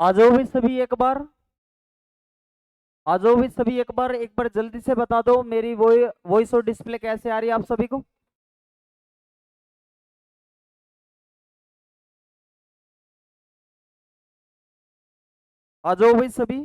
आ जाओ भी सभी एक बार। आ जाओ भी सभी एक बार जल्दी से बता दो मेरी वॉइस और डिस्प्ले कैसे आ रही है आप सभी को। आ जाओ भाई सभी।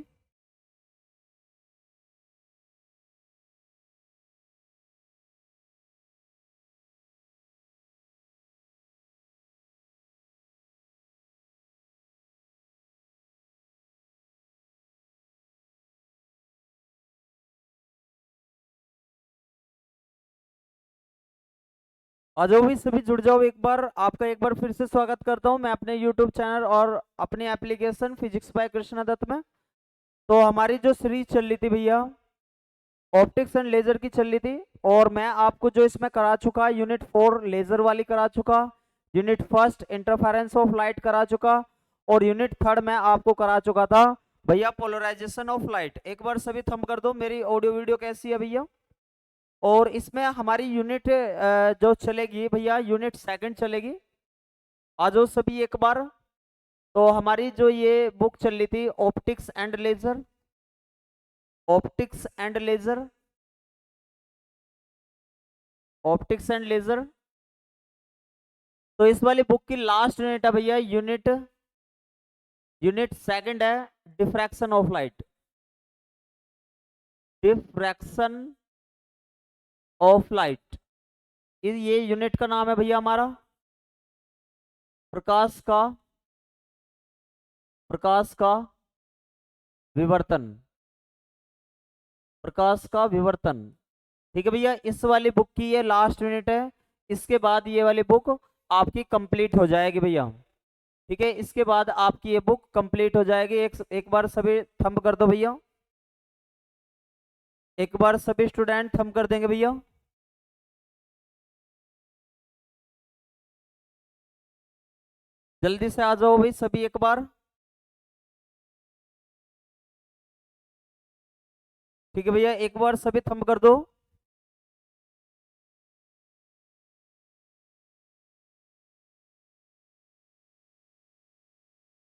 आ जाओ भाई सभी, जुड़ जाओ एक बार। आपका एक बार फिर से स्वागत करता हूं मैं अपने यूट्यूब चैनल और अपनी application physics by Krishna Dutt में। तो हमारी जो सीरीज चल रही थी भैया, ऑप्टिक्स एंड लेजर की चल रही थी। और मैं आपको जो इसमें करा चुका, यूनिट 4 लेजर वाली करा चुका, unit first interference of light करा चुका, और यूनिट थर्ड में आपको करा चुका था भैया पोलराइजेशन ऑफ लाइट। एक बार सभी थंब कर दो मेरी ऑडियो वीडियो कैसी है भैया। और इसमें हमारी यूनिट जो चलेगी भैया, यूनिट सेकंड चलेगी। आ जाओ सभी एक बार। तो हमारी जो ये बुक चल रही थी optics and laser, optics and laser, optics and laser. तो इस वाली बुक की लास्ट यूनिट है भैया, यूनिट यूनिट सेकंड है diffraction of light, diffraction of light. ये यूनिट का नाम है भैया हमारा प्रकाश का, प्रकाश का विवर्तन, प्रकाश का विवर्तन। ठीक है भैया, इस वाली बुक की ये लास्ट यूनिट है। इसके बाद ये वाली बुक आपकी कंप्लीट हो जाएगी भैया। ठीक है, इसके बाद आपकी ये बुक कंप्लीट हो जाएगी। एक बार सभी थंब कर दो भैया। एक बार सभी स्टूडेंट थंब कर देंगे भैया। जल्दी से आ जाओ भाई सभी एक बार। ठीक है भैया, एक बार सभी थंब कर दो।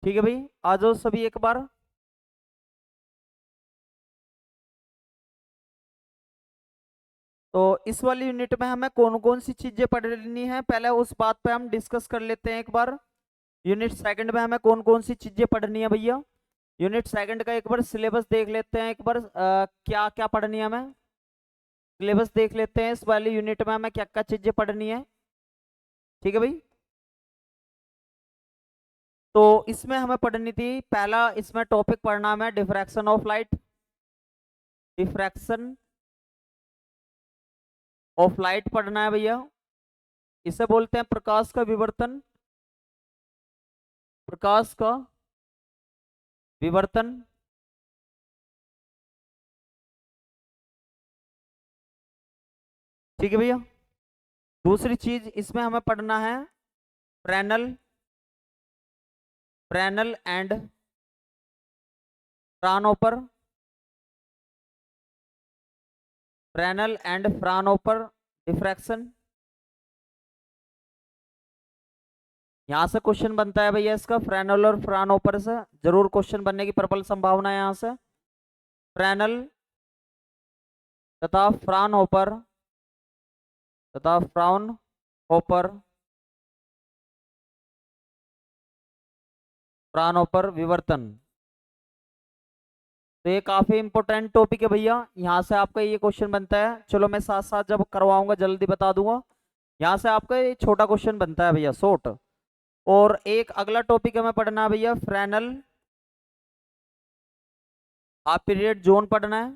ठीक है भाई, आ जाओ सभी एक बार। तो इस वाली यूनिट में हमें कौन कौन सी चीजें पढ़नी है, पहले उस बात पे हम डिस्कस कर लेते हैं एक बार। यूनिट सेकंड में हमें कौन कौन सी चीजें पढ़नी है भैया। यूनिट सेकंड का एक बार सिलेबस देख लेते हैं एक बार, क्या क्या पढ़नी है हमें। सिलेबस देख लेते हैं इस वाली यूनिट में हमें क्या क्या चीजें पढ़नी है। ठीक है भाई। तो इसमें हमें पढ़नी थी, पहला इसमें टॉपिक पढ़ना हमें diffraction of light, diffraction of light पढ़ना है भैया। इसे बोलते हैं प्रकाश का विवर्तन, प्रकाश का विवर्तन। ठीक है भैया। दूसरी चीज इसमें हमें पढ़ना है Fresnel, Fresnel and Fraunhofer, Fresnel and Fraunhofer diffraction. यहाँ से क्वेश्चन बनता है भैया इसका, फ्रेनल और फ्रानोपर से जरूर क्वेश्चन बनने की प्रबल संभावना है यहाँ से। फ्रेनल तथा फ्रानहोपर, तथा फ्राउनहोपर, फ्रानहोपर विवर्तन। तो ये काफी इंपॉर्टेंट टॉपिक है भैया, यहाँ से आपका ये क्वेश्चन बनता है। चलो मैं साथ साथ जब करवाऊंगा जल्दी बता दूंगा। यहाँ से आपका ये छोटा क्वेश्चन बनता है भैया, शॉर्ट। और एक अगला टॉपिक हमें पढ़ना है भैया फ्रेनल हाफ पीरियड जोन पढ़ना है,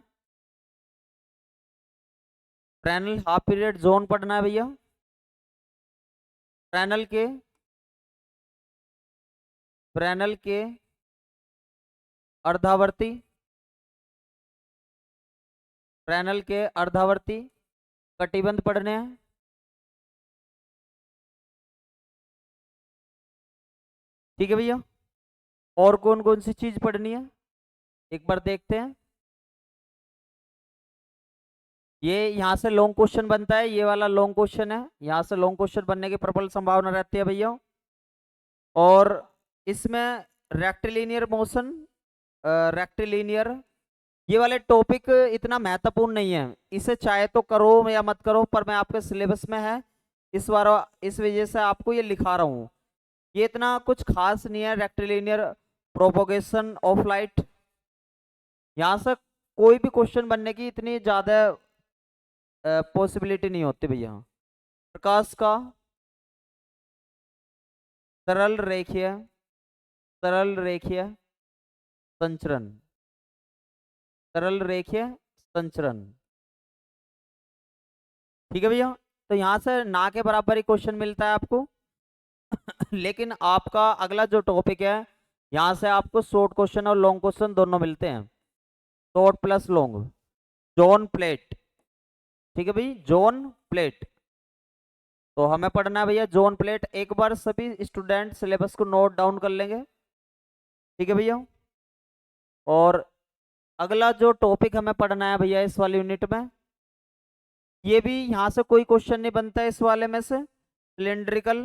फ्रेनल हाफ पीरियड जोन पढ़ना है भैया। फ्रेनल के, फ्रेनल के अर्धावर्ती, फ्रेनल के अर्धावर्ती कटिबंध पढ़ने हैं। ठीक है भैया। और कौन कौन सी चीज पढ़नी है एक बार देखते हैं। ये यहाँ से लॉन्ग क्वेश्चन बनता है, ये वाला लॉन्ग क्वेश्चन है, यहाँ से लॉन्ग क्वेश्चन बनने की प्रबल संभावना रहती है भैया। और इसमें रेक्टिलिनियर मोशन, रेक्टिलिनियर, ये वाले टॉपिक इतना महत्वपूर्ण नहीं है, इसे चाहे तो करो या मत करो, पर मैं आपके सिलेबस में है इस बार, इस वजह से आपको ये लिखा रहा हूँ। ये इतना कुछ खास नहीं है। रेक्टिलिनियर प्रोपोगेशन ऑफ लाइट, यहाँ से कोई भी क्वेश्चन बनने की इतनी ज्यादा पॉसिबिलिटी नहीं होती भैया। प्रकाश का सरल रेखीय, सरल रेखीय संचरण, सरल रेखीय संचरण, ठीक है भैया। तो यहाँ से ना के बराबर ही क्वेश्चन मिलता है आपको। लेकिन आपका अगला जो टॉपिक है, यहाँ से आपको शॉर्ट क्वेश्चन और लॉन्ग क्वेश्चन दोनों मिलते हैं, short plus long. Zone plate, ठीक है भाई, जोन प्लेट। तो हमें पढ़ना है भैया जोन प्लेट। एक बार सभी स्टूडेंट सिलेबस को नोट डाउन कर लेंगे, ठीक है भैया। और अगला जो टॉपिक हमें पढ़ना है भैया इस वाले यूनिट में, ये भी यहाँ से कोई क्वेश्चन नहीं बनता है इस वाले में से, सिलेंड्रिकल,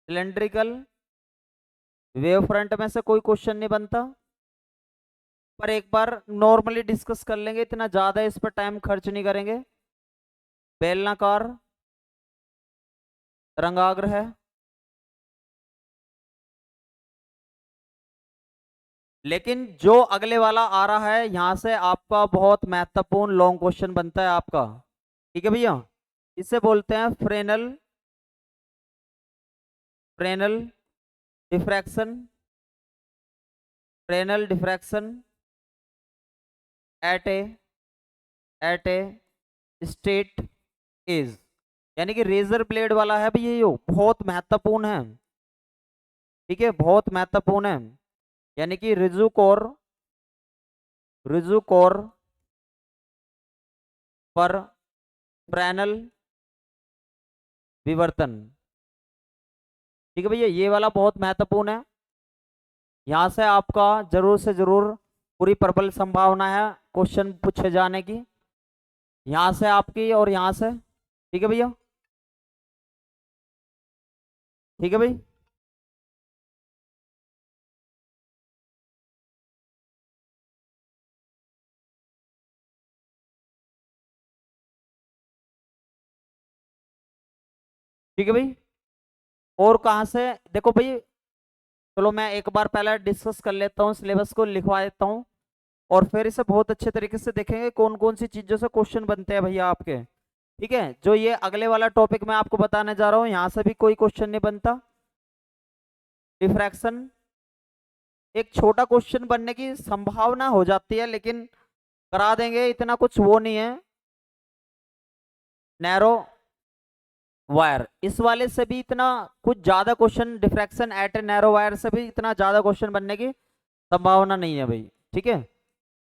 सिलेंड्रिकल वेव फ्रंट में से कोई क्वेश्चन नहीं बनता, पर एक बार नॉर्मली डिस्कस कर लेंगे, इतना ज्यादा इस पर टाइम खर्च नहीं करेंगे। बेलनाकार तरंगाग्र है, लेकिन जो अगले वाला आ रहा है यहां से आपका बहुत महत्वपूर्ण लॉन्ग क्वेश्चन बनता है आपका, ठीक है भैया। इसे बोलते हैं Fresnel, Fresnel diffraction, Fresnel diffraction at a straight edge, यानी कि रेजर ब्लेड वाला है भैया, ये बहुत महत्वपूर्ण है, ठीक है, बहुत महत्वपूर्ण है। यानी कि रिजु कोर, रिजु कोर पर फ्रेनल विवर्तन, ठीक है भैया, ये वाला बहुत महत्वपूर्ण है। यहां से आपका जरूर से जरूर पूरी प्रबल संभावना है क्वेश्चन पूछे जाने की, यहां से आपकी और यहां से, ठीक है भैया, ठीक है भाई। ठीक है भाई, और कहां से देखो भाई, चलो मैं एक बार पहले डिस्कस कर लेता हूँ, सिलेबस को लिखवा देता हूँ, और फिर इसे बहुत अच्छे तरीके से देखेंगे कौन कौन सी चीजों से क्वेश्चन बनते हैं भैया आपके, ठीक है। जो ये अगले वाला टॉपिक मैं आपको बताने जा रहा हूँ, यहाँ से भी कोई क्वेश्चन नहीं बनता। डिफ्रैक्शन एक छोटा क्वेश्चन बनने की संभावना हो जाती है, लेकिन करा देंगे, इतना कुछ वो नहीं है। नैरो वायर, इस वाले से भी इतना कुछ ज्यादा question, diffraction at a narrow wire से भी इतना ज्यादा क्वेश्चन बनने की संभावना नहीं है भाई, ठीक है।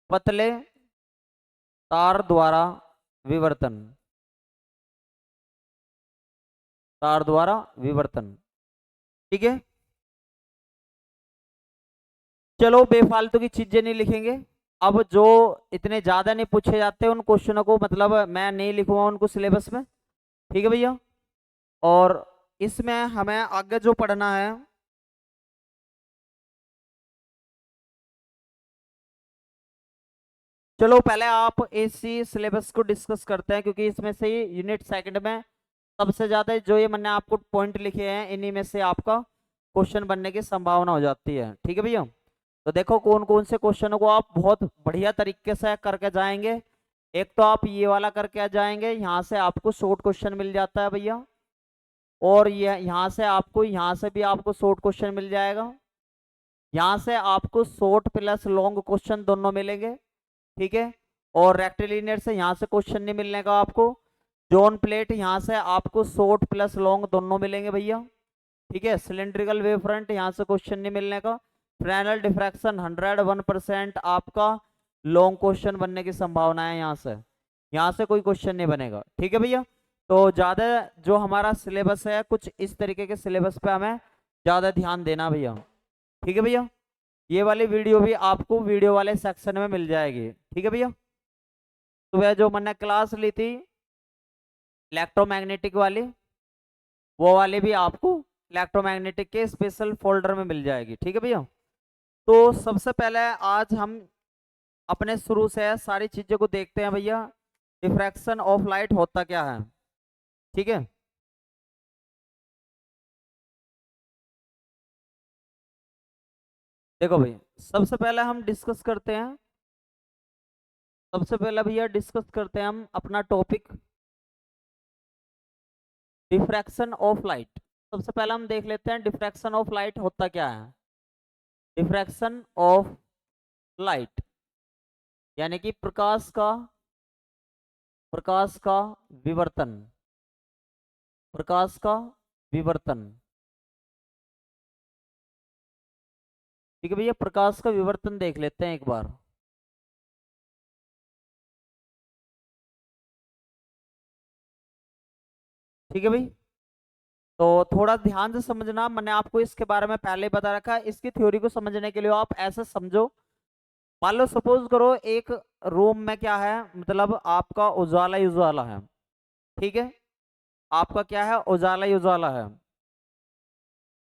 पतले तार द्वारा विवर्तन, तार द्वारा विवर्तन, ठीक है। चलो बेफालतू की चीजें नहीं लिखेंगे, अब जो इतने ज्यादा नहीं पूछे जाते उन क्वेश्चनों को मतलब मैं नहीं लिखूंगा उनको सिलेबस में, ठीक है भैया। और इसमें हमें आगे जो पढ़ना है, चलो पहले आप इसी सिलेबस को डिस्कस करते हैं, क्योंकि इसमें से ही यूनिट सेकंड में सबसे ज्यादा जो ये मैंने आपको पॉइंट लिखे हैं, इन्हीं में से आपका क्वेश्चन बनने की संभावना हो जाती है, ठीक है भैया। तो देखो कौन कौन से क्वेश्चनों को आप बहुत बढ़िया तरीके से करके जाएंगे। एक तो आप ये वाला करके आ जाएंगे, यहाँ से आपको शॉर्ट क्वेश्चन मिल जाता है भैया, और ये यहाँ से आपको, यहाँ से भी आपको शॉर्ट क्वेश्चन मिल जाएगा, यहाँ से आपको शॉर्ट प्लस लॉन्ग क्वेश्चन दोनों मिलेंगे, ठीक है। और रेक्टिलिनियर से यहाँ से क्वेश्चन नहीं मिलने का आपको। जोन प्लेट यहाँ से आपको शॉर्ट प्लस लॉन्ग दोनों मिलेंगे भैया, ठीक है। सिलेंड्रिकल वेव फ्रंट यहाँ से क्वेश्चन नहीं मिलने का। फ्रेनल डिफ्रैक्शन 101% आपका लॉन्ग क्वेश्चन बनने की संभावना है, यहाँ से कोई क्वेश्चन नहीं बनेगा, ठीक है भैया। तो ज्यादा जो हमारा सिलेबस है, कुछ इस तरीके के सिलेबस पे हमें ज्यादा ध्यान देना भैया, ठीक है भैया। ये वाली वीडियो भी आपको वीडियो वाले सेक्शन में मिल जाएगी, ठीक है भैया। सुबह जो मैंने क्लास ली थी इलेक्ट्रोमैग्नेटिक वाली, वो वाली भी आपको इलेक्ट्रोमैग्नेटिक के स्पेशल फोल्डर में मिल जाएगी। ठीक है भैया। तो सबसे पहले आज हम अपने शुरू से सारी चीजों को देखते हैं भैया, डिफ्रैक्शन ऑफ लाइट होता क्या है। ठीक है। देखो भैया, सबसे पहले हम डिस्कस करते हैं, सबसे पहले भैया डिस्कस करते हैं हम अपना टॉपिक डिफ्रैक्शन ऑफ लाइट। सबसे पहले हम देख लेते हैं डिफ्रैक्शन ऑफ लाइट होता क्या है। डिफ्रैक्शन ऑफ लाइट यानी कि प्रकाश का विवर्तन, प्रकाश का विवर्तन। ठीक है भैया, प्रकाश का विवर्तन देख लेते हैं एक बार। ठीक है भाई, तो थोड़ा ध्यान से समझना, मैंने आपको इसके बारे में पहले ही बता रखा है। इसकी थ्योरी को समझने के लिए आप ऐसे समझो, मान लो सपोज करो एक रूम में क्या है, मतलब आपका उजाला ही उजाला है। ठीक है, आपका क्या है, उजाला ही उजाला है।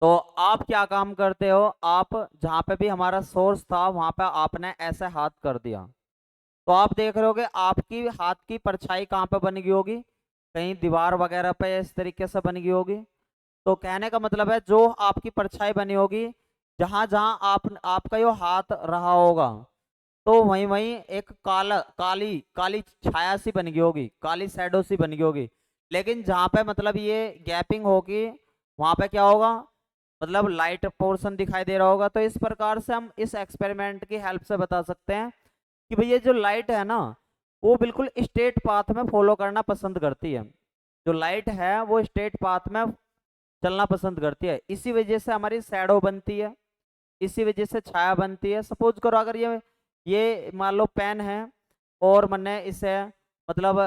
तो आप क्या काम करते हो, आप जहां पे भी हमारा सोर्स था वहां पे आपने ऐसे हाथ कर दिया, तो आप देख रहे होगे आपकी हाथ की परछाई कहाँ पे बन गई होगी, कहीं दीवार वगैरह पे इस तरीके से बन गई होगी। तो कहने का मतलब है जो आपकी परछाई बनी होगी, जहां जहां आपका जो हाथ रहा होगा, तो वहीं वहीं एक काली काली छाया सी बन गई होगी, काली शैडो सी बन गई होगी। लेकिन जहां पे मतलब ये गैपिंग होगी, वहां पे क्या होगा, मतलब लाइट पोर्शन दिखाई दे रहा होगा। तो इस प्रकार से हम इस एक्सपेरिमेंट की हेल्प से बता सकते हैं कि भैया जो लाइट है ना, वो बिल्कुल स्ट्रेट पाथ में फॉलो करना पसंद करती है। जो लाइट है वो स्ट्रेट पाथ में चलना पसंद करती है, इसी वजह से हमारी शैडो बनती है, इसी वजह से छाया बनती है। सपोज करो अगर ये मान लो पेन है और मैंने इसे मतलब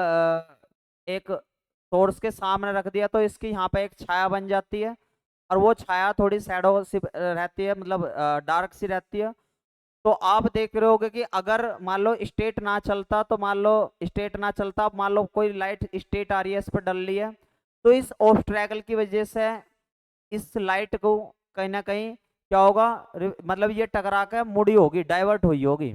एक सोर्स के सामने रख दिया, तो इसकी यहाँ पे एक छाया बन जाती है, और वो छाया थोड़ी शैडो सी रहती है, मतलब डार्क सी रहती है। तो आप देख रहे होगे कि अगर मान लो स्टेट ना चलता, तो मान लो स्टेट ना चलता, मान लो कोई लाइट स्टेट आ रही है, इस पर डल रही है, तो इस ऑब्स्ट्रैकल की वजह से इस लाइट को कहीं ना कहीं क्या होगा, मतलब ये टकरा के मुड़ी होगी, डाइवर्ट हुई होगी,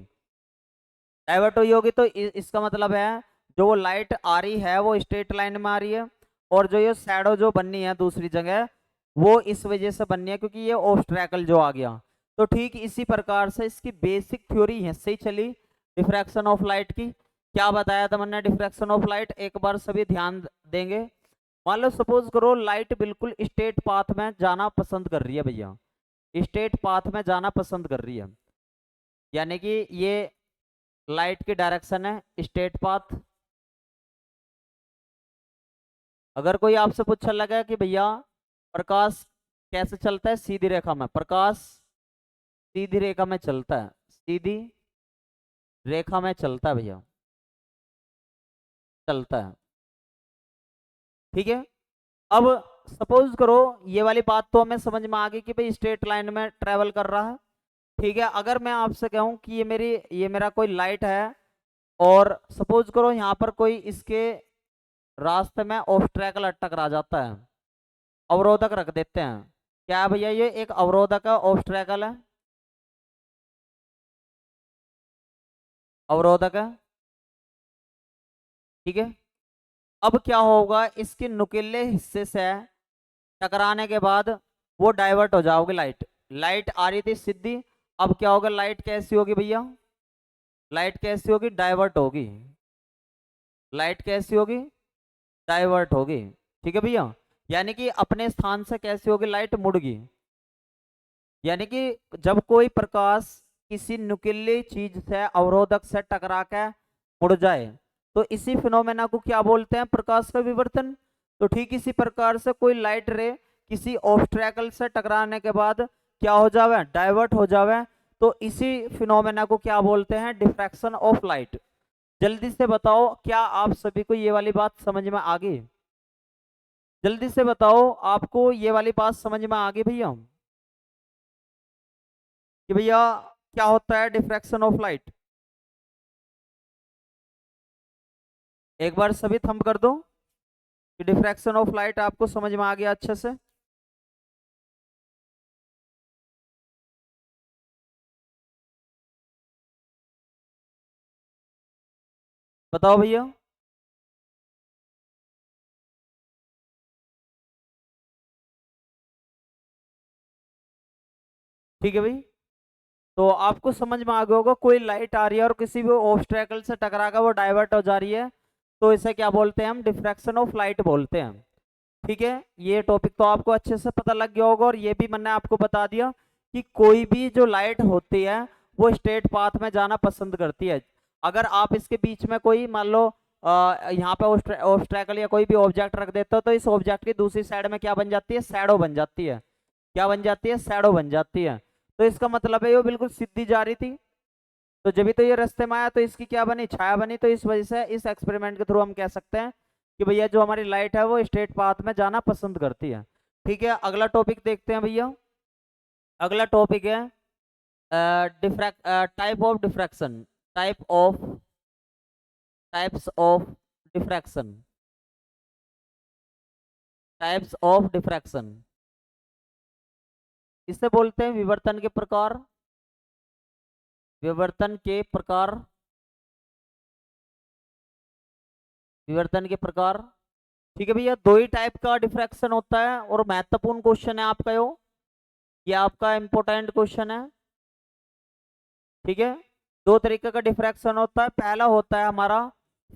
डाइवर्ट हुई होगी। तो इसका मतलब है जो वो लाइट आ रही है वो स्ट्रेट लाइन में आ रही है, और जो ये शैडो जो बननी है दूसरी जगह, वो इस वजह से बननी है क्योंकि ये ऑब्स्ट्रैकल जो आ गया। तो ठीक इसी प्रकार से इसकी बेसिक थ्योरी है सही चली डिफ्रैक्शन ऑफ लाइट की। क्या बताया था मैंने डिफ्रैक्शन ऑफ लाइट, एक बार सभी ध्यान देंगे। मान लो सपोज करो लाइट बिल्कुल स्ट्रेट पाथ में जाना पसंद कर रही है भैया, स्ट्रेट पाथ में जाना पसंद कर रही है, यानी कि ये लाइट की डायरेक्शन है स्ट्रेट पाथ। अगर कोई आपसे पूछने लगा कि भैया प्रकाश कैसे चलता है, सीधी रेखा में, प्रकाश सीधी रेखा में चलता है, सीधी रेखा में चलता है भैया, चलता है। ठीक है। अब सपोज करो ये वाली बात तो हमें समझ में आ गई कि भाई स्ट्रेट लाइन में ट्रेवल कर रहा है। ठीक है, अगर मैं आपसे कहूं कि ये मेरा कोई लाइट है, और सपोज करो यहाँ पर कोई इसके रास्ते में ऑब्स्ट्रैकल टकरा जाता है, अवरोधक रख देते हैं, क्या है भैया, ये एक अवरोधक है, ऑब्स्ट्रैकल है, अवरोधक है। ठीक है। अब क्या होगा, इसके नुकीले हिस्से से टकराने के बाद वो डाइवर्ट हो जाओगे, लाइट लाइट आ रही थी सीधी, अब क्या होगा, लाइट कैसी होगी भैया, लाइट कैसी होगी, डाइवर्ट होगी, लाइट कैसी होगी, डाइवर्ट होगी। ठीक है भैया, यानी कि अपने स्थान से कैसी होगी, लाइट मुड़गी। यानी कि जब कोई प्रकाश किसी नुकीली चीज से, अवरोधक से टकरा के मुड़ जाए, तो इसी फिनोमेना को क्या बोलते हैं, प्रकाश का विवर्तन। तो ठीक इसी प्रकार से कोई लाइट रे किसी ऑब्स्ट्रैकल से टकराने के बाद क्या हो जावे, डाइवर्ट हो जावे, तो इसी फिनोमेना को क्या बोलते हैं, डिफ्रैक्शन ऑफ लाइट। जल्दी से बताओ, क्या आप सभी को ये वाली बात समझ में आ गई, जल्दी से बताओ आपको ये वाली बात समझ में आ गई भैया, कि भैया क्या होता है डिफ्रैक्शन ऑफ लाइट। एक बार सभी थंब कर दो कि डिफ्रैक्शन ऑफ लाइट आपको समझ में आ गया अच्छे से। बताओ भैया। ठीक है भाई। तो आपको समझ में आ गया होगा, कोई लाइट आ रही है और किसी भी ऑब्स्ट्रैकल से टकरा कर वो डाइवर्ट हो जा रही है, तो इसे क्या बोलते हैं हम? डिफ्रैक्शन ऑफ लाइट बोलते हैं। ठीक है, ये टॉपिक तो आपको अच्छे से पता लग गया होगा, और ये भी मैंने आपको बता दिया कि कोई भी जो लाइट होती है वो स्ट्रेट पाथ में जाना पसंद करती है। अगर आप इसके बीच में कोई मान लो यहाँ पे ऑब्स्ट्रैकल या कोई भी ऑब्जेक्ट रख देते हो, तो इस ऑब्जेक्ट की दूसरी साइड में क्या बन जाती है? शैडो बन जाती है। क्या बन जाती है? शैडो बन जाती है। तो इसका मतलब है ये बिल्कुल सीधी जा रही थी, तो जब भी तो ये रास्ते में आया तो इसकी क्या बनी? छाया बनी। तो इस वजह से इस एक्सपेरिमेंट के थ्रू हम कह सकते हैं कि भैया जो हमारी लाइट है वो स्ट्रेट पाथ में जाना पसंद करती है। ठीक है, अगला टॉपिक देखते हैं भैया। अगला टॉपिक है diffract type of diffraction. Type of types of diffraction. Types of diffraction, इसे बोलते हैं विवर्तन के प्रकार। विवर्तन के प्रकार। विवर्तन के प्रकार। ठीक है भैया, दो ही टाइप का डिफ्रैक्शन होता है, और महत्वपूर्ण क्वेश्चन है आपका ये आपका इंपॉर्टेंट क्वेश्चन है। ठीक है, दो तरीके का डिफ्रैक्शन होता है। पहला होता है हमारा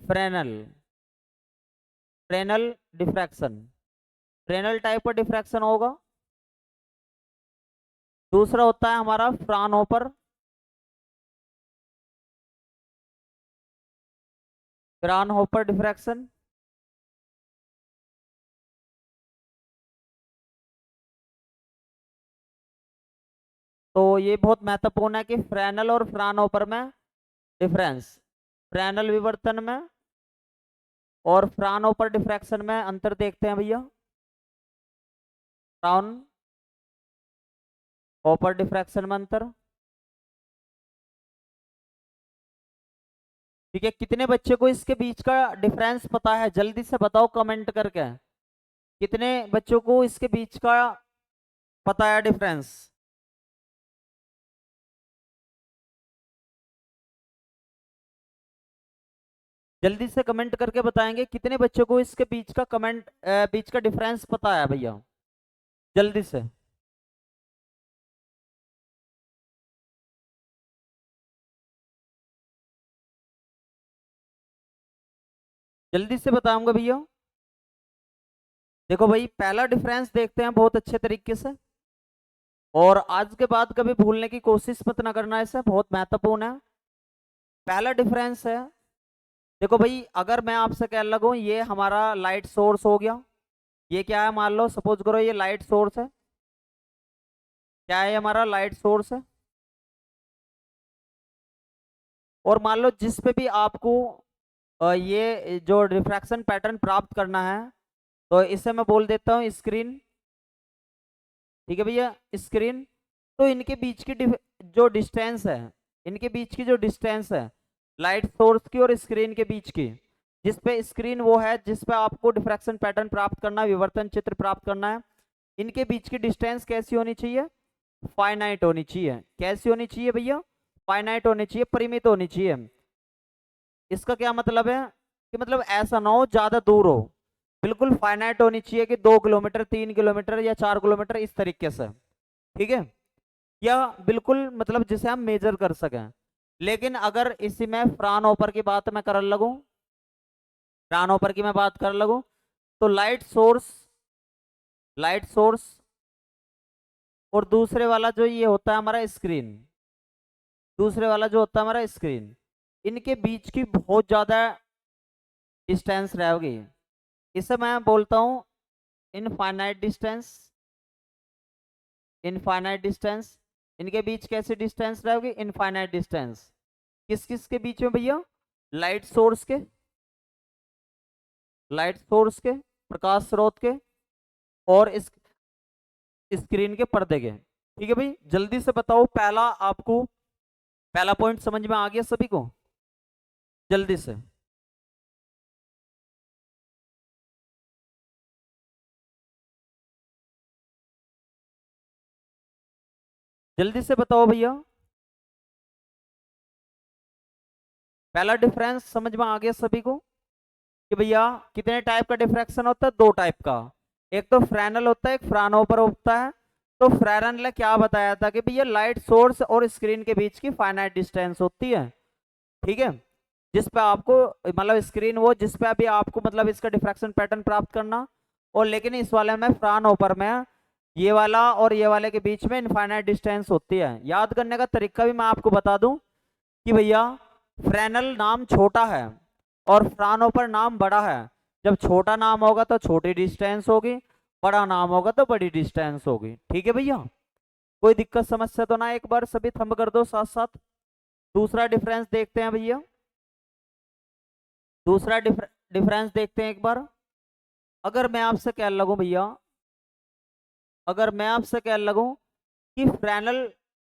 Fresnel. Fresnel diffraction, Fresnel type का डिफ्रैक्शन होगा। दूसरा होता है हमारा फ्राउनहोफर। Fraunhofer diffraction. तो ये बहुत महत्वपूर्ण है कि फ्रेनल और फ्राउनहोफर में डिफरेंस, फ्रेनल विवर्तन में और फ्राउनहोफर डिफ्रैक्शन में अंतर देखते हैं भैया। फ्राउनहोफर डिफ्रैक्शन में अंतर। ठीक है, कितने बच्चे को इसके बीच का डिफरेंस पता है? जल्दी से बताओ कमेंट करके। कितने बच्चों को इसके बीच का पता है डिफरेंस? जल्दी से कमेंट करके बताएंगे कितने बच्चों को इसके बीच का बीच का डिफरेंस पता है भैया? जल्दी से। जल्दी से बताऊंगा भैया। देखो भाई, पहला डिफरेंस देखते हैं बहुत अच्छे तरीके से, और आज के बाद कभी भूलने की कोशिश मत ना करना, इसे बहुत महत्वपूर्ण है। पहला डिफरेंस है, देखो भाई, अगर मैं आपसे कह लगूं ये हमारा लाइट सोर्स हो गया। ये क्या है? मान लो, सपोज करो ये लाइट सोर्स है। क्या है? ये हमारा लाइट सोर्स है। और मान लो जिस पे भी आपको ये जो रिफ्रैक्शन पैटर्न प्राप्त करना है, तो इसे मैं बोल देता हूँ स्क्रीन। ठीक है भैया, स्क्रीन। तो इनके बीच की जो डिस्टेंस है, इनके बीच की जो डिस्टेंस है लाइट सोर्स की और स्क्रीन के बीच की, जिस पे स्क्रीन वो है जिस पे आपको डिफ्रैक्शन पैटर्न प्राप्त करना है, विवर्तन चित्र प्राप्त करना है, इनके बीच की डिस्टेंस कैसी होनी चाहिए? फाइनाइट होनी चाहिए। कैसी होनी चाहिए भैया? फाइनाइट होनी चाहिए, परिमित होनी चाहिए। इसका क्या मतलब है? कि मतलब ऐसा ना हो ज्यादा दूर हो, बिल्कुल फाइनाइट होनी चाहिए कि 2 किलोमीटर, 3 किलोमीटर या 4 किलोमीटर, इस तरीके से। ठीक है, या बिल्कुल मतलब जिसे हम मेजर कर सकें। लेकिन अगर इसी में फ्राउनहोफर की बात मैं कर लगूं, फ्राउनहोफर की मैं बात कर लगूं, तो लाइट सोर्स और दूसरे वाला जो ये होता है हमारा स्क्रीन, दूसरे वाला जो होता है हमारा स्क्रीन, इनके बीच की बहुत ज्यादा डिस्टेंस रहेगी। इसे मैं बोलता हूं इनफाइनाइट डिस्टेंस। इनफाइनाइट डिस्टेंस, इनके बीच कैसी डिस्टेंस रहेगी? Infinite distance. किस किस के बीच में भैया? लाइट सोर्स के, लाइट सोर्स के, प्रकाश स्रोत के, और इस स्क्रीन के पर्दे के। ठीक है भाई, जल्दी से बताओ, पहला आपको पहला पॉइंट समझ में आ गया सभी को? जल्दी से। जल्दी से बताओ भैया। पहला डिफरेंस समझ में आ गया सभी को कि भैया कितने टाइप का डिफ्रैक्शन होता है? दो टाइप का। एक तो फ्रेनल होता है, एक फ्रानहोफर होता है। तो फ्रेनल ने क्या बताया था कि भैया लाइट सोर्स और स्क्रीन के बीच की फाइनाइट डिस्टेंस होती है, ठीक है, जिस पे आपको मतलब स्क्रीन वो जिस पे अभी आपको मतलब इसका डिफ्रैक्शन पैटर्न प्राप्त करना। और लेकिन इस वाले में फ्रानहोफर में ये वाला और ये वाले के बीच में इनफाइनाइट डिस्टेंस होती है। याद करने का तरीका भी मैं आपको बता दूं कि भैया फ्रेनल नाम छोटा है और फ्रानहोफर नाम बड़ा है। जब छोटा नाम होगा तो छोटी डिस्टेंस होगी, बड़ा नाम होगा तो बड़ी डिस्टेंस होगी, ठीक है भैया। कोई दिक्कत समस्या तो ना? एक बार सभी थंब कर दो साथ साथ। दूसरा डिफरेंस देखते हैं भैया, दूसरा डिफरेंस देखते हैं एक बार। अगर मैं आपसे कहने लगूं भैया, अगर मैं आपसे कहने लगूं कि फ्रेनल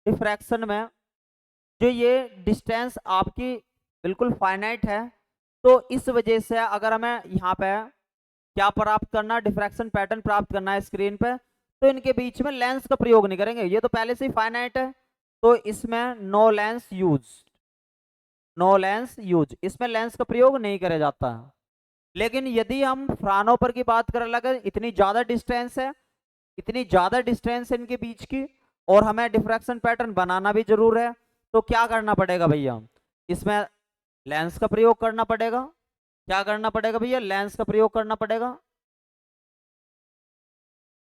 डिफ्रैक्शन में जो ये डिस्टेंस आपकी बिल्कुल फाइनाइट है, तो इस वजह से अगर हमें यहाँ पे क्या प्राप्त करना, डिफ्रैक्शन पैटर्न प्राप्त करना है स्क्रीन पे, तो इनके बीच में लेंस का प्रयोग नहीं करेंगे, ये तो पहले से ही फाइनाइट है। तो इसमें no lens use, no lens use, इसमें लेंस का प्रयोग नहीं किया जाता है। लेकिन यदि हम फ्रानहोफर की बात करें, अगर इतनी ज्यादा डिस्टेंस है, इतनी ज्यादा डिस्टेंस है इनके बीच की, और हमें डिफ्रैक्शन पैटर्न बनाना भी जरूर है, तो क्या करना पड़ेगा भैया? इसमें लेंस का प्रयोग करना पड़ेगा। क्या करना पड़ेगा भैया? लेंस का प्रयोग करना पड़ेगा।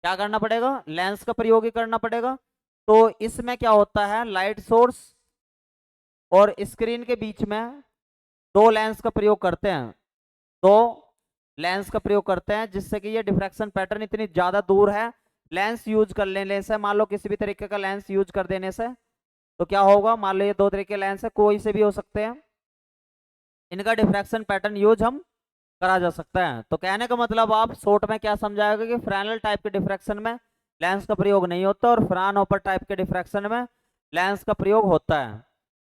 क्या करना पड़ेगा? लेंस का प्रयोग ही करना पड़ेगा। तो इसमें क्या होता है, लाइट सोर्स और स्क्रीन के बीच में दो लेंस का प्रयोग करते हैं, दो लेंस का प्रयोग करते हैं, जिससे कि ये डिफ्रैक्शन पैटर्न इतनी ज्यादा दूर है। लेंस यूज कर लेने से, मान लो किसी भी तरीके का लेंस यूज कर देने से, तो क्या होगा, मान लो ये दो तरीके लेंस है, कोई से भी हो सकते हैं, इनका डिफ्रैक्शन पैटर्न यूज हम करा जा सकता है। तो कहने का मतलब आप शॉर्ट में क्या समझाओगे कि फ्रेनल टाइप के डिफ्रैक्शन में लेंस का प्रयोग नहीं होता और फ्रानहोफर टाइप के डिफ्रैक्शन में लेंस का प्रयोग होता है।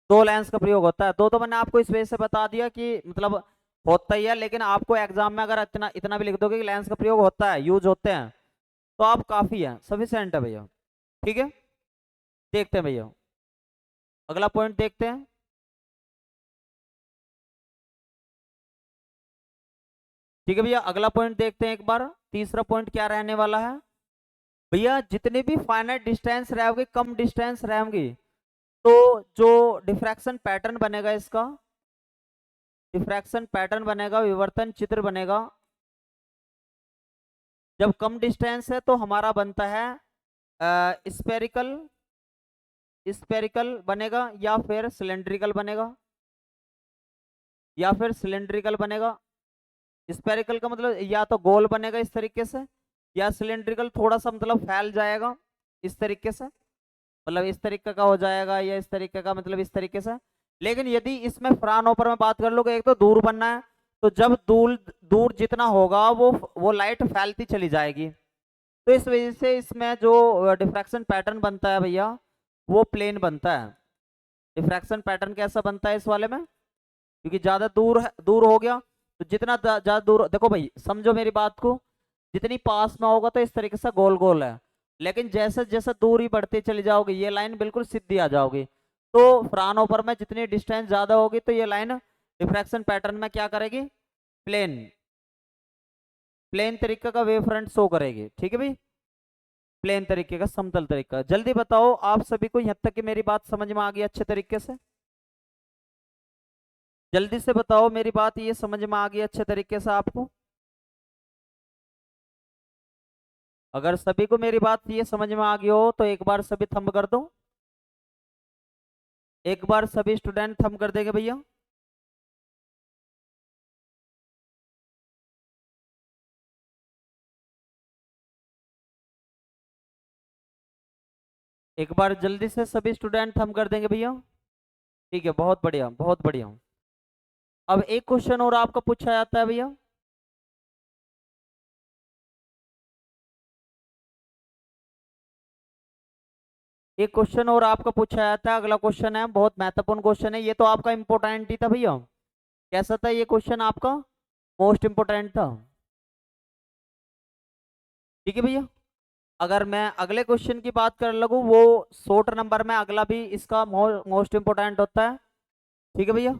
दो लेंस का प्रयोग होता है। दो तो मैंने आपको इस वजह से बता दिया कि मतलब होता ही है, लेकिन आपको एग्जाम में अगर इतना इतना भी लिख दोगे कि लेंस का प्रयोग होता है, यूज होते हैं, तो आप काफी है, सफिशिएंट है भैया, ठीक है। देखते हैं भैया, अगला पॉइंट देखते हैं। ठीक है भैया, अगला पॉइंट देखते हैं एक बार। तीसरा पॉइंट क्या रहने वाला है भैया? जितने भी फाइनाइट डिस्टेंस रहेंगे, कम डिस्टेंस रहेंगी, तो जो डिफ्रैक्शन पैटर्न बनेगा, इसका डिफ्रैक्शन पैटर्न बनेगा, विवर्तन चित्र बनेगा, जब कम डिस्टेंस है तो हमारा बनता है स्पेरिकल, स्पेरिकल बनेगा या फिर सिलेंड्रिकल बनेगा, या फिर सिलेंड्रिकल बनेगा। स्पेरिकल का मतलब या तो गोल बनेगा इस तरीके से, या सिलेंड्रिकल थोड़ा सा मतलब फैल जाएगा इस तरीके से, मतलब इस तरीके का हो जाएगा, या इस तरीके का मतलब इस तरीके से। लेकिन यदि इसमें फ्रानहोफर में बात कर लो, एक तो दूर बनना है, तो जब दूर दूर जितना होगा वो लाइट फैलती चली जाएगी। तो इस वजह से इसमें जो डिफ्रैक्शन पैटर्न बनता है भैया, वो प्लेन बनता है। डिफ्रैक्शन पैटर्न कैसा बनता है इस वाले में? क्योंकि ज्यादा दूर है, दूर हो गया, तो जितना ज्यादा दूर, देखो भाई समझो मेरी बात को, जितनी पास में होगा तो इस तरीके से गोल गोल है, लेकिन जैसे जैसे दूरी बढ़ती चली जाओगी, ये लाइन बिल्कुल सीधी आ जाओगी। तो फ्रानहोफर में जितनी डिस्टेंस ज्यादा होगी, तो ये लाइन डिफ्रैक्शन पैटर्न में क्या करेगी? प्लेन, प्लेन तरीके का वेव फ्रंट शो करेगी, ठीक है भाई, प्लेन तरीके का, समतल तरीका। जल्दी बताओ आप सभी को, यहाँ तक कि मेरी बात समझ में आ गई अच्छे तरीके से? जल्दी से बताओ, मेरी बात ये समझ में आ गई अच्छे तरीके से आपको? अगर सभी को मेरी बात ये समझ में आ गई हो तो एक बार सभी थंब कर दो। एक बार सभी स्टूडेंट थंब कर देंगे भैया। एक बार जल्दी से सभी स्टूडेंट थंब कर देंगे भैया। ठीक है, बहुत बढ़िया, बहुत बढ़िया। अब एक क्वेश्चन और आपका पूछा जाता है भैया। एक क्वेश्चन और आपका पूछा जाता है, अगला क्वेश्चन है, बहुत महत्वपूर्ण क्वेश्चन है ये, तो आपका इंपोर्टेंट ही था भैया। कैसा था ये क्वेश्चन आपका? मोस्ट इंपोर्टेंट था, ठीक है भैया। अगर मैं अगले क्वेश्चन की बात कर लगूं, वो शॉर्ट नंबर में अगला भी इसका मोस्ट इंपोर्टेंट होता है, ठीक है भैया।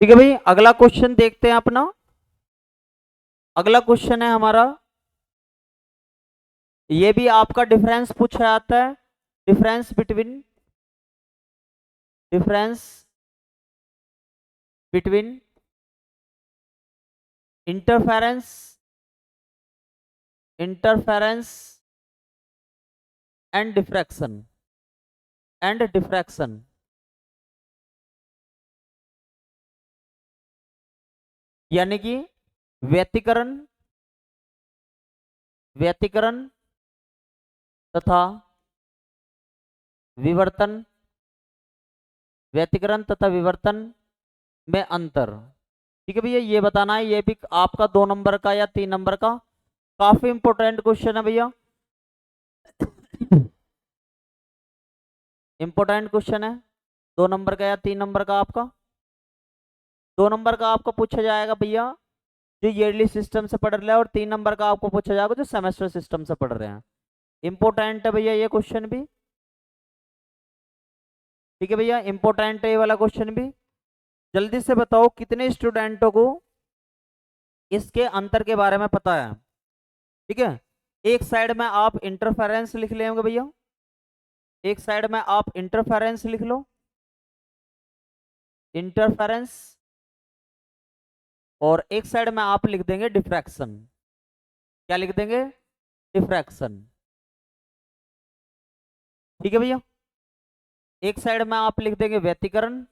ठीक है भाई, अगला क्वेश्चन देखते हैं अपना। अगला क्वेश्चन है हमारा, ये भी आपका डिफरेंस पूछा जाता है। Difference between interference and diffraction. यानी कि व्यतिकरण व्यतिकरण तथा विवर्तन, व्यतिकरण तथा विवर्तन में अंतर। ठीक है भैया, ये बताना है। ये भी आपका 2 नंबर का या 3 नंबर का काफी इंपॉर्टेंट क्वेश्चन है भैया। इंपॉर्टेंट क्वेश्चन है, 2 नंबर का या 3 नंबर का आपका। 2 नंबर का आपको पूछा जाएगा भैया जो ईयरली सिस्टम से पढ़ रहे हैं, और 3 नंबर का आपको पूछा जाएगा जो सेमेस्टर सिस्टम से पढ़ रहे हैं। इंपॉर्टेंट है भैया ये क्वेश्चन भी। ठीक है भैया, इंपॉर्टेंट है ये वाला क्वेश्चन भी। जल्दी से बताओ कितने स्टूडेंटों को इसके अंतर के बारे में पता है। ठीक है, एक साइड में आप इंटरफेरेंस लिख लेंगे भैया, एक साइड में आप इंटरफेरेंस लिख लो, इंटरफेरेंस, और एक साइड में आप लिख देंगे डिफ्रैक्शन। क्या लिख देंगे? डिफ्रैक्शन। ठीक है भैया, एक साइड में आप लिख देंगे व्यतिकरण,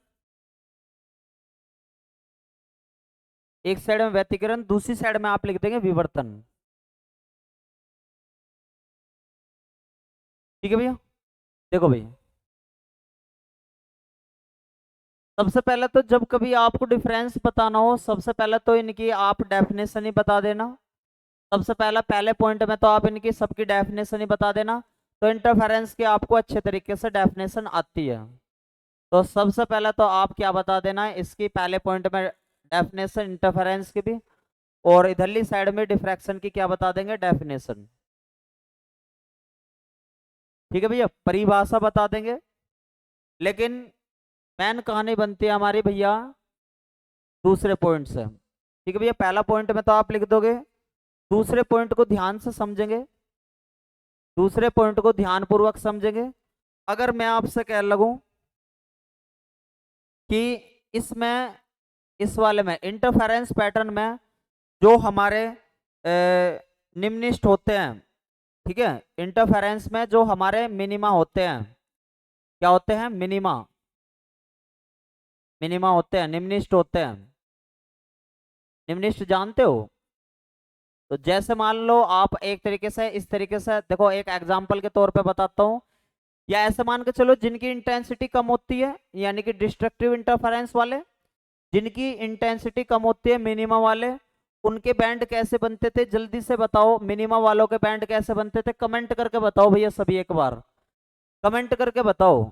एक साइड में व्यतिकरण, दूसरी साइड में आप लिख देंगे विवर्तन। ठीक है भैया, देखो भैया, सबसे पहले तो जब कभी आपको डिफरेंस बताना हो, सबसे पहले तो इनकी आप डेफिनेशन ही बता देना। सबसे पहले पॉइंट में तो आप इनकी सबकी डेफिनेशन ही बता देना, तो इंटरफेरेंस की आपको अच्छे तरीके से डेफिनेशन आती है। तो सबसे पहले तो आप क्या बता देना इसकी पहले पॉइंट में डेफिनेशन इंटरफेरेंस की भी, और इधरली साइड में डिफ्रैक्शन की क्या बता देंगे? डेफिनेशन। ठीक है भैया, परिभाषा बता देंगे। लेकिन मेन कहानी बनती है हमारी भैया दूसरे पॉइंट से। ठीक है भैया, पहला पॉइंट में तो आप लिख दोगे, दूसरे पॉइंट को ध्यान से समझेंगे, दूसरे पॉइंट को ध्यानपूर्वक समझेंगे। अगर मैं आपसे कह लगूं कि इसमें, इस वाले में इंटरफेरेंस पैटर्न में जो हमारे निम्नलिखित होते हैं, ठीक है, इंटरफेरेंस में जो हमारे मिनिमा होते हैं, क्या होते हैं? मिनिमा, मिनिमा होते हैं, निम्नलिखित होते हैं। निम्नलिखित जानते हो? तो जैसे मान लो आप एक तरीके से, इस तरीके से देखो, एक एग्जांपल के तौर पे बताता हूँ, या ऐसे मान के चलो जिनकी इंटेंसिटी कम होती है, यानी कि डिस्ट्रक्टिव इंटरफेरेंस वाले, जिनकी इंटेंसिटी कम होती है, मिनिमा वाले, उनके बैंड कैसे बनते थे? जल्दी से बताओ, मिनिमा वालों के बैंड कैसे बनते थे? कमेंट करके बताओ भैया सभी, एक बार कमेंट करके बताओ।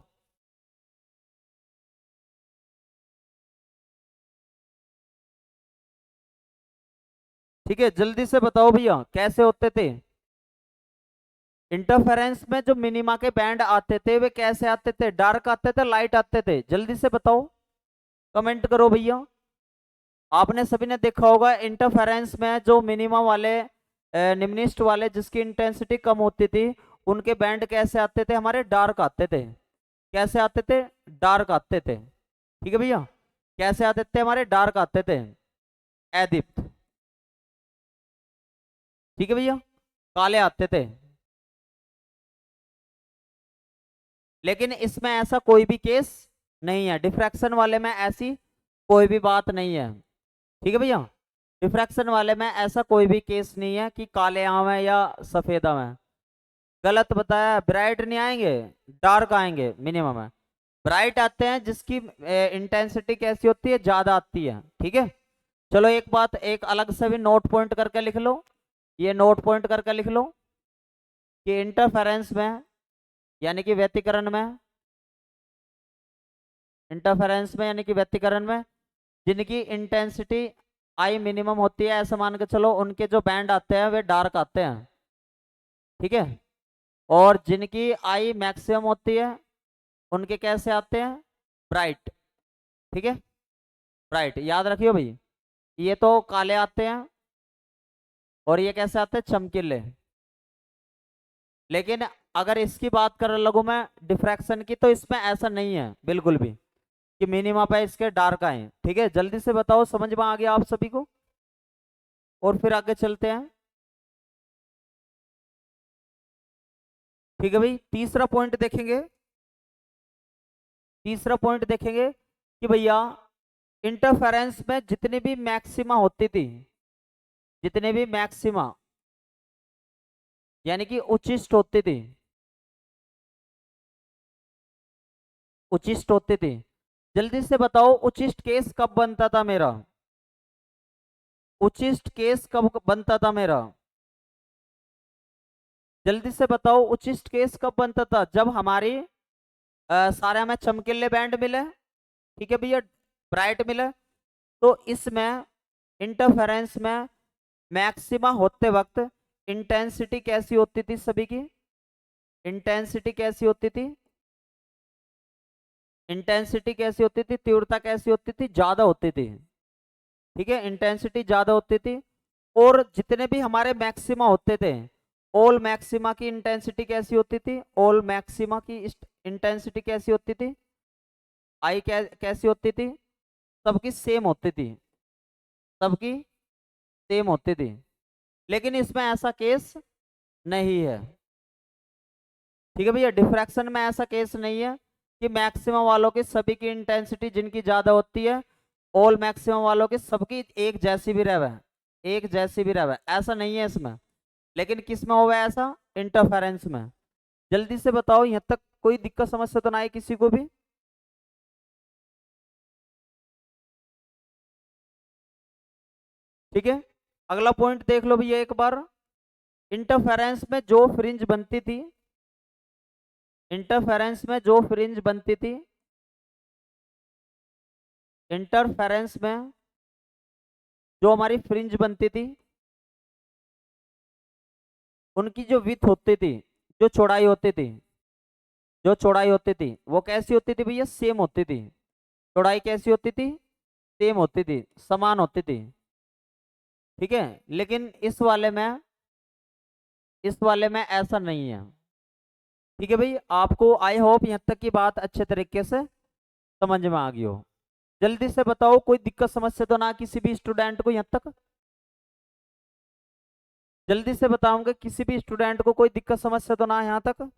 ठीक है, जल्दी से बताओ भैया कैसे होते थे इंटरफेरेंस में? जो मिनिमा के बैंड आते थे वे कैसे आते थे? डार्क आते थे, लाइट आते थे? जल्दी से बताओ, कमेंट करो भैया। आपने सभी ने देखा होगा इंटरफेरेंस में जो मिनिमा वाले, निम्नलिखित वाले जिसकी इंटेंसिटी कम होती थी, उनके बैंड कैसे आते थे? हमारे डार्क आते थे। कैसे आते थे? डार्क आते थे। ठीक है भैया, कैसे आते थे? हमारे डार्क आते थे, एदीप्त। ठीक है भैया, काले आते थे। लेकिन इसमें ऐसा कोई भी केस नहीं है, डिफ्रैक्शन वाले में ऐसी कोई भी बात नहीं है। ठीक है भैया, डिफ्रैक्शन वाले में ऐसा कोई भी केस नहीं है कि काले आम है या सफेद आम है। गलत बताया, ब्राइट नहीं आएंगे, डार्क आएंगे मिनिमम है। ब्राइट आते हैं जिसकी इंटेंसिटी कैसी होती है? ज्यादा आती है। ठीक है, चलो एक बात एक अलग से भी नोट पॉइंट करके लिख लो, ये नोट पॉइंट करके लिख लो कि इंटरफेरेंस में, यानी कि व्यतिकरण में, इंटरफेरेंस में यानी कि व्यतिकरण में जिनकी इंटेंसिटी आई मिनिमम होती है, ऐसा मान के चलो उनके जो बैंड आते हैं वे डार्क आते हैं। ठीक है, और जिनकी आई मैक्सिमम होती है उनके कैसे आते हैं? ब्राइट। ठीक है, ब्राइट, याद रखियो भाई। ये तो काले आते हैं और ये कैसे आते हैं, चमकीले। लेकिन अगर इसकी बात कर लगूं मैं डिफ्रैक्शन की, तो इसमें ऐसा नहीं है बिल्कुल भी कि मिनिमा पे इसके डार्क आए। ठीक है, जल्दी से बताओ, समझ में आ गया आप सभी को? और फिर आगे चलते हैं। ठीक है भाई, तीसरा पॉइंट देखेंगे। तीसरा पॉइंट देखेंगे कि भैया इंटरफेरेंस में जितनी भी मैक्सिमा होती थी, जितने भी मैक्सिमा यानी कि उच्चिष्ट होती थी, उच्चिष्ट होती थी। जल्दी से बताओ उच्चिष्ट केस कब बनता था मेरा? उच्चिष्ट केस कब बनता था मेरा? जल्दी से बताओ उच्चिष्ट केस कब बनता था? जब हमारी सारे हमें चमकीले बैंड मिले, ठीक है भैया, ब्राइट मिले, तो इसमें इंटरफेरेंस में मैक्सिमा होते वक्त इंटेंसिटी कैसी होती थी सभी की? इंटेंसिटी कैसी होती थी? इंटेंसिटी कैसी होती थी? तीव्रता कैसी होती थी? ज्यादा होती थी। ठीक है, इंटेंसिटी ज्यादा होती थी। और जितने भी हमारे मैक्सिमा होते थे, ऑल मैक्सिमा की इंटेंसिटी कैसी होती थी? ऑल मैक्सिमा की इंटेंसिटी कैसी होती थी? आई कैसी होती थी? सबकी सेम होती थी, सबकी सेम होती थी। लेकिन इसमें ऐसा केस नहीं है। ठीक है भैया, डिफ्रैक्शन में ऐसा केस नहीं है कि मैक्सिमम वालों की सभी की इंटेंसिटी जिनकी ज्यादा होती है, ऑल मैक्सिमम वालों की सबकी एक जैसी भी रहे, एक जैसी भी रहे, ऐसा नहीं है इसमें। लेकिन किस में हुआ है ऐसा? इंटरफेरेंस में। जल्दी से बताओ, यहाँ तक कोई दिक्कत समस्या तो ना आई किसी को भी? ठीक है, अगला पॉइंट देख लो भैया एक बार। इंटरफेरेंस में जो फ्रिंज बनती थी, इंटरफेरेंस में जो फ्रिंज बनती थी, इंटरफेरेंस में जो हमारी फ्रिंज बनती थी, उनकी जो विथ होती थी, जो चौड़ाई होती थी, जो चौड़ाई होती थी वो कैसी होती थी भैया? सेम होती थी। चौड़ाई कैसी होती थी? सेम होती थी, समान होती थी। ठीक है, लेकिन इस वाले में ऐसा नहीं है। ठीक है भाई, आपको आई होप यहाँ तक की बात अच्छे तरीके से समझ में आ गई हो। जल्दी से बताओ, कोई दिक्कत समस्या तो ना किसी भी स्टूडेंट को यहाँ तक? जल्दी से बताऊंगा, किसी भी स्टूडेंट को कोई दिक्कत समस्या तो ना यहाँ तक?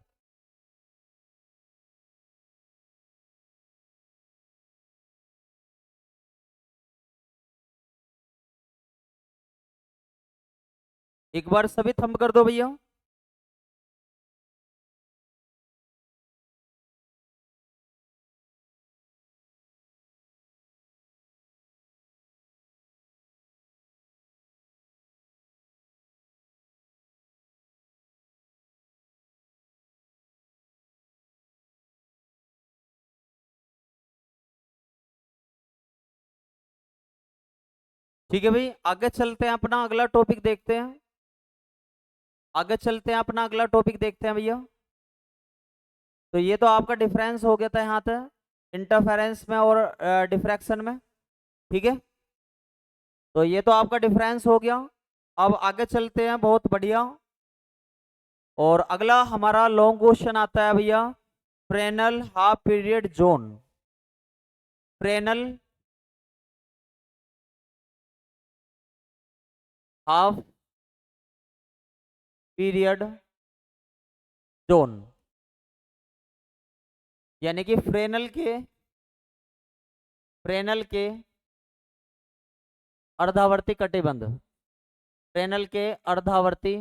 एक बार सभी थंब कर दो भैया। ठीक है भाई, आगे चलते हैं, अपना अगला टॉपिक देखते हैं। आगे चलते हैं, अपना अगला टॉपिक देखते हैं भैया। तो ये तो आपका डिफरेंस हो गया था यहाँ तक, इंटरफेरेंस में और डिफ्रैक्शन में। ठीक है, तो ये तो आपका डिफरेंस हो गया। अब आगे चलते हैं, बहुत बढ़िया। और अगला हमारा लॉन्ग क्वेश्चन आता है भैया, Fresnel half period zone. Fresnel half period zone, यानी कि फ्रेनल के अर्धावर्ती कटिबंध, फ्रेनल के अर्धावर्ती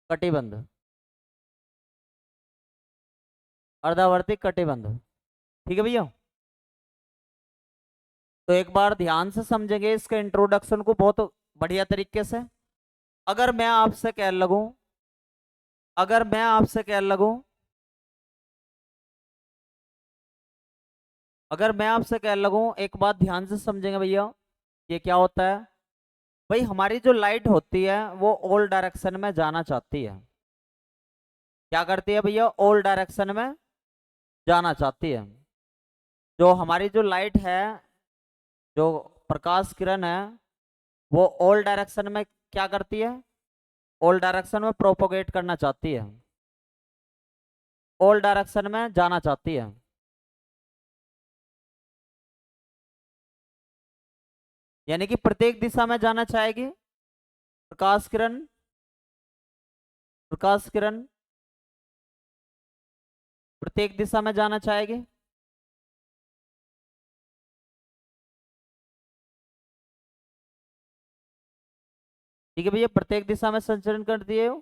कटिबंध, अर्धावर्ती कटिबंध। ठीक है भैया, तो एक बार ध्यान से समझेंगे इसके इंट्रोडक्शन को बहुत बढ़िया तरीके से। अगर मैं आपसे कह लगूं, अगर मैं आपसे कह लगूं, अगर मैं आपसे कह लगूं, एक बात ध्यान से समझेंगे भैया, ये क्या होता है भाई? हमारी जो लाइट होती है वो ऑल डायरेक्शन में जाना चाहती है। क्या करती है भैया? ऑल डायरेक्शन में जाना चाहती है। जो हमारी जो लाइट है, जो प्रकाश किरण है वो ऑल डायरेक्शन में क्या करती है, ऑल डायरेक्शन में प्रोपोगेट करना चाहती है, ऑल डायरेक्शन में जाना चाहती है। यानी कि प्रत्येक दिशा में जाना चाहेगी प्रकाश किरण, प्रकाश किरण प्रत्येक दिशा में जाना चाहेगी। ठीक है भैया, प्रत्येक दिशा में संचरण कर दिए हो।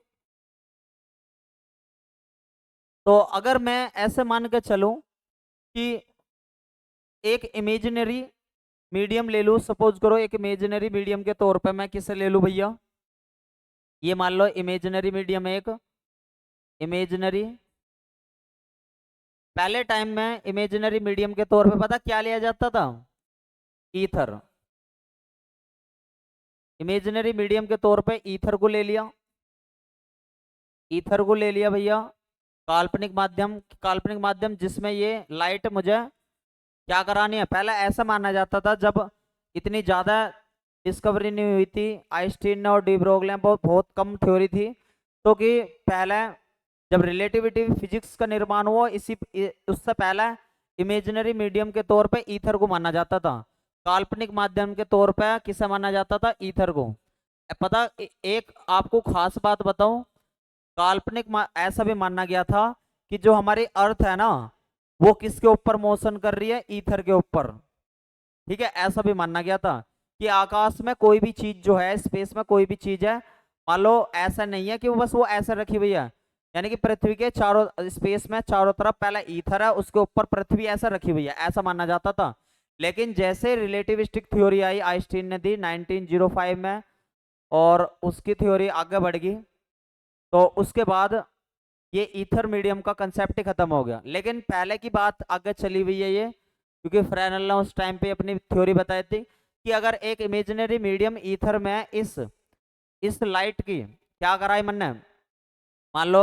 तो अगर मैं ऐसे मान के चलूं कि एक इमेजिनरी मीडियम ले लूं, सपोज करो एक इमेजिनरी मीडियम के तौर पे मैं किसे ले लूं भैया, ये मान लो इमेजिनरी मीडियम है एक, इमेजिनरी। पहले टाइम में इमेजिनरी मीडियम के तौर पे पता क्या लिया जाता था, ईथर। इमेजिनरी मीडियम के तौर पे ईथर को ले लिया, ईथर को ले लिया भैया, काल्पनिक माध्यम, काल्पनिक माध्यम जिसमें ये लाइट मुझे क्या करानी है। पहले ऐसा माना जाता था जब इतनी ज्यादा डिस्कवरी नहीं हुई थी, आइंस्टीन ने और डी ब्रोगली ने बहुत बहुत कम थ्योरी थी, तो कि पहले जब रिलेटिविटी फिजिक्स का निर्माण हुआ उससे पहले इमेजिनरी मीडियम के तौर पे ईथर को माना जाता था, काल्पनिक माध्यम के तौर पे किसे माना जाता था, ईथर को। पता एक आपको खास बात बताऊं, काल्पनिक ऐसा भी माना गया था कि जो हमारी अर्थ है ना वो किसके ऊपर मोशन कर रही है, ईथर के ऊपर। ठीक है, ऐसा भी माना गया था कि आकाश में कोई भी चीज जो है, स्पेस में कोई भी चीज है, मान लो ऐसा नहीं है कि वो बस वो ऐसा रखी हुई है, यानी कि पृथ्वी के चारों, स्पेस में चारों तरफ पहला ईथर है, उसके ऊपर पृथ्वी ऐसा रखी हुई है, ऐसा माना जाता था। लेकिन जैसे रिलेटिविस्टिक थ्योरी आई, आइंस्टीन ने दी 1905 में, और उसकी थ्योरी आगे बढ़ गई, तो उसके बाद ये ईथर मीडियम का कंसेप्ट ही खत्म हो गया। लेकिन पहले की बात आगे चली हुई है ये, क्योंकि फ्रेनल ने उस टाइम पे अपनी थ्योरी बताई थी कि अगर एक इमेजिनरी मीडियम ईथर में इस लाइट की क्या करा है मन ने, मान लो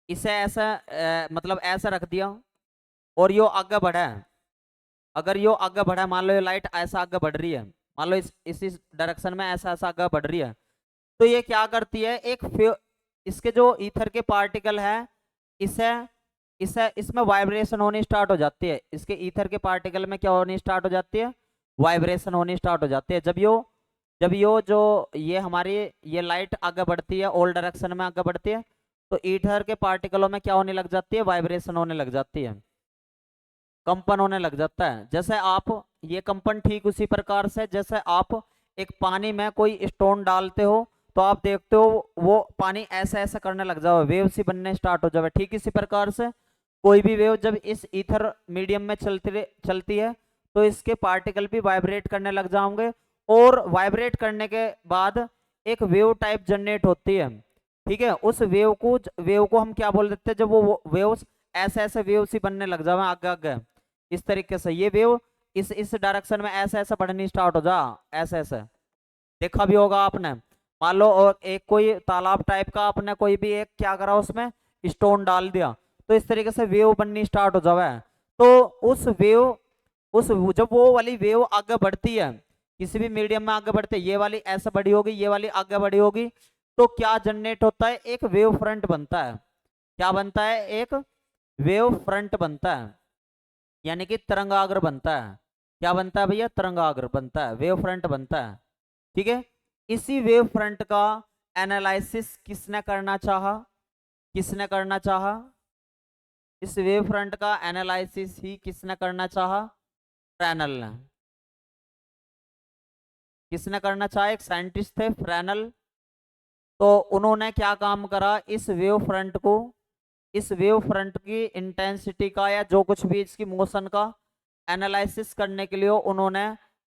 इसे ऐसा मतलब ऐसा रख दिया और यो आगे बढ़ा है, अगर यो आगे बढ़ा है, मान लो ये लाइट ऐसा आगे बढ़ रही है, मान लो इस डायरेक्शन में ऐसा ऐसा आगे बढ़ रही है, तो ये क्या करती है, इसके जो ईथर के पार्टिकल है, इसे इसे इसमें वाइब्रेशन होनी स्टार्ट हो जाती है, इसके ईथर के पार्टिकल में क्या होनी स्टार्ट हो जाती है, वाइब्रेशन होनी स्टार्ट हो जाती है। जब यो जो ये हमारी ये लाइट आगे बढ़ती है, ऑल डायरेक्शन में आगे बढ़ती है, तो ईथर के पार्टिकलों में क्या होने लग जाती है, वाइब्रेशन होने लग जाती है, कंपन होने लग जाता है। जैसे आप ये कंपन ठीक उसी प्रकार से जैसे आप एक पानी में कोई स्टोन डालते हो तो आप देखते हो वो पानी ऐसा ऐसा करने लग जाओ, वेव सी बनने स्टार्ट हो जाए। ठीक इसी प्रकार से कोई भी वेव जब इस ईथर मीडियम में चलती है तो इसके पार्टिकल भी वाइब्रेट करने लग जाओगे, और वाइब्रेट करने के बाद एक वेव टाइप जनरेट होती है। ठीक है, उस वेव को हम क्या बोल देते हैं, जब वो वेव्स ऐसे ऐसे वेव सी बनने लग जाए आगे आगे, इस तरीके से ये वेव इस डायरेक्शन में ऐसे ऐसे बढ़नी स्टार्ट हो जा, ऐसे ऐसे देखा भी होगा आपने। मान लो और एक कोई तालाब टाइप का आपने कोई भी एक क्या करा उसमें स्टोन डाल दिया, तो इस तरीके से वेव बननी स्टार्ट हो जावे। तो उस जब वो वाली वेव आगे बढ़ती है, किसी भी मीडियम में आगे बढ़ते, ये वाली ऐसे बढ़ी होगी, ये वाली आगे बढ़ी होगी, तो क्या जनरेट होता है, एक वेव फ्रंट बनता है। क्या बनता है, एक वेव फ्रंट बनता है, यानी कि तरंगाग्र बनता है। क्या बनता है भैया, तरंगाग्र बनता है, वेव फ्रंट बनता है। ठीक है, इसी वेव फ्रंट का एनालिसिस किसने करना चाहा, किसने करना चाहा, इस वेव फ्रंट का एनालिसिस ही किसने करना चाहा, फ्रेनल ने। किसने करना चाहा, एक साइंटिस्ट थे फ्रेनल। तो उन्होंने क्या काम करा, इस वेव फ्रंट की इंटेंसिटी का या जो कुछ भी इसकी मोशन का एनालिसिस करने के लिए उन्होंने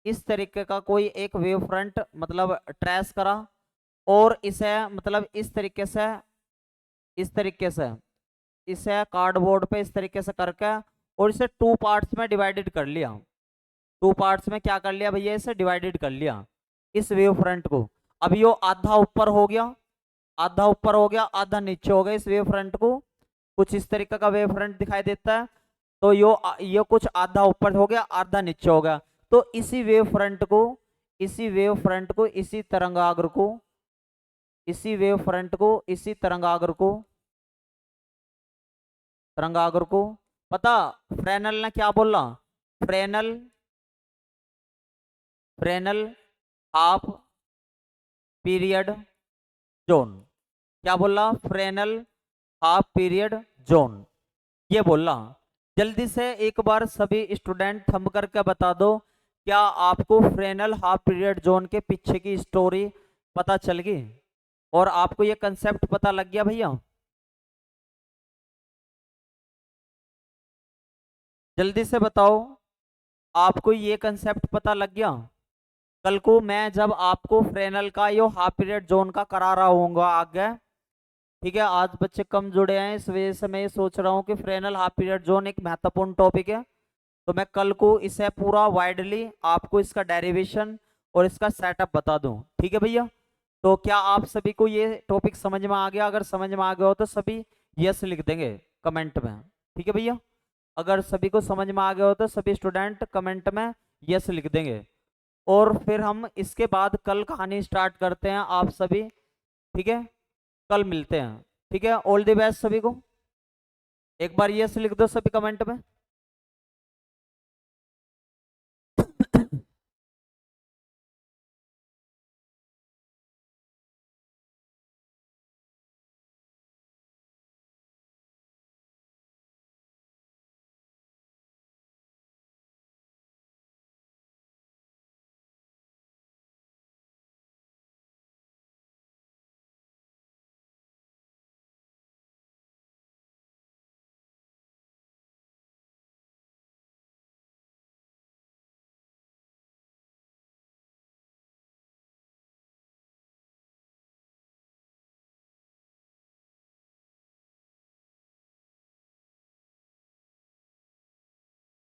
इस तरीके का कोई एक वेव फ्रंट मतलब ट्रेस करा, और इसे मतलब इस तरीके से इसे कार्डबोर्ड पे इस तरीके से करके और इसे टू पार्ट्स में डिवाइडेड कर लिया। टू पार्ट्स में क्या कर लिया भैया, इसे डिवाइडेड कर लिया इस वेव फ्रंट को। अब यो आधा ऊपर हो गया, आधा ऊपर हो गया, आधा नीचे हो गया। इस वेव फ्रंट को कुछ इस तरीके का वेव फ्रंट दिखाई देता है। तो यो कुछ आधा ऊपर हो गया, आधा नीचे हो गया। तो इसी वेव फ्रंट को इसी वेव फ्रंट को इसी तरंगाग्र को इसी वेव फ्रंट को इसी तरंगाग्र को पता फ्रेनल ने क्या बोला? Fresnel Fresnel half period zone. क्या बोला? फ्रेनल हाफ पीरियड जोन ये बोला। जल्दी से एक बार सभी स्टूडेंट थंब करके बता दो, क्या आपको फ्रेनल हाफ पीरियड जोन के पीछे की स्टोरी पता चल गई और आपको ये कंसेप्ट पता लग गया भैया? जल्दी से बताओ, आपको ये कंसेप्ट पता लग गया? कल को मैं जब आपको फ्रेनल का यो हाफ पीरियड जोन का करा रहा हूँगा आगे, ठीक है, आज बच्चे कम जुड़े हैं इस वजह से मैं ये सोच रहा हूँ कि फ्रेनल हाफ पीरियड जोन एक महत्वपूर्ण टॉपिक है, तो मैं कल को इसे पूरा वाइडली आपको इसका डेरिवेशन और इसका सेटअप बता दूं। ठीक है भैया, तो क्या आप सभी को ये टॉपिक समझ में आ गया? अगर समझ में आ गया हो तो सभी यस लिख देंगे कमेंट में। ठीक है भैया, अगर सभी को समझ में आ गया हो तो सभी स्टूडेंट कमेंट में यस लिख देंगे। और फिर हम इसके बाद कल कहानी स्टार्ट करते हैं आप सभी। ठीक है, कल मिलते हैं। ठीक है, ऑल द बेस्ट सभी को। एक बार यस लिख दो सभी कमेंट में।